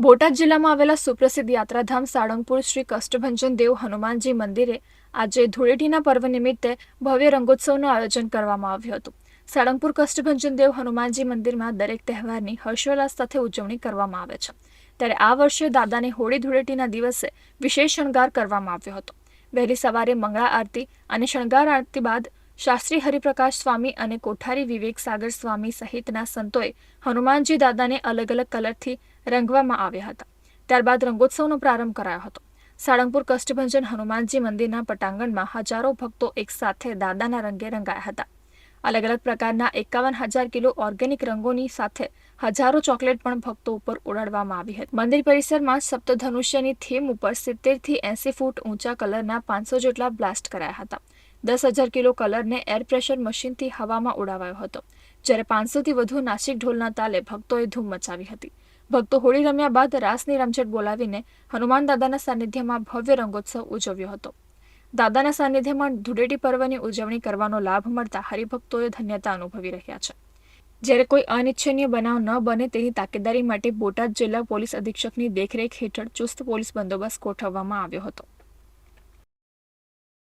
બોટાદ જિલ્લામાં આવેલા સુપ્રસિદ્ધ યાત્રાધામ સાળંગપુર શ્રી કષ્ટભંજન દેવ હનુમાનજી મંદિરે આજે ધૂળેટીના પર્વ નિમિત્તે ભવ્ય રંગોત્સવનું આયોજન કરવામાં આવ્યું હતું. સાળંગપુર કષ્ટભંજન દેવ હનુમાનજી મંદિરમાં દરેક તહેવારની હર્ષોલ્લાસ સાથે ઉજવણી કરવામાં આવે છે. ત્યારે આ વર્ષે દાદાને હોળી ધૂળેટીના દિવસે વિશેષ શણગાર કરવામાં આવ્યો હતો. વહેલી સવારે મંગળા આરતી અને શણગાર આરતી બાદ શાસ્ત્રી હરિપ્રકાશ સ્વામી અને કોઠારી વિવેક સાગર સ્વામી સહિતના સંતોએ હનુમાનજી દાદાને અલગ અલગ કલરથી રંગવામાં આવ્યા હતા. ત્યારબાદ રંગોત્સવનો પ્રારંભ કરાયો હતો. સાળંગપુર કષ્ટભંજન હનુમાનજી મંદિરના પટાંગણમાં હજારો ભક્તો એકસાથે દાદાના રંગે રંગાયા હતા. અલગ અલગ પ્રકારના 51,000 કિલો ઓર્ગેનિક રંગોની સાથે હજારો ચોકલેટ પણ ભક્તો ઉપર ઉડાડવામાં આવી હતી. મંદિર પરિસરમાં સપ્તધનુષ્યની થીમ ઉપર 70 થી 80 ફૂટ ઊંચા કલરના 500 જેટલા બ્લાસ્ટ કરાયા હતા. 10,000 કિલો કલરને એર પ્રેશર મશીનથી હવામાં ઉડાવાયો હતો. જ્યારે 500 થી વધુ નાસિક ઢોલના તાલે ભક્તોએ ધૂમ મચાવી હતી. ભક્તો હોળી રમ્યા બાદ રાસની રમઝટ બોલાવીને હનુમાન દાદાના સાનિધ્યમાં ભવ્ય રંગોત્સવ ઉજવ્યો હતો. દાદાના સાનિધ્યમાં ધૂળેટી પર્વની ઉજવણી કરવાનો લાભ મળતા હરિભક્તોએ ધન્યતા અનુભવી રહ્યા છે. જ્યારે કોઈ અનિચ્છનીય બનાવ ન બને તેની તાકેદારી માટે બોટાદ જિલ્લા પોલીસ અધિક્ષકની દેખરેખ હેઠળ ચુસ્ત પોલીસ બંદોબસ્ત ગોઠવવામાં આવ્યો હતો.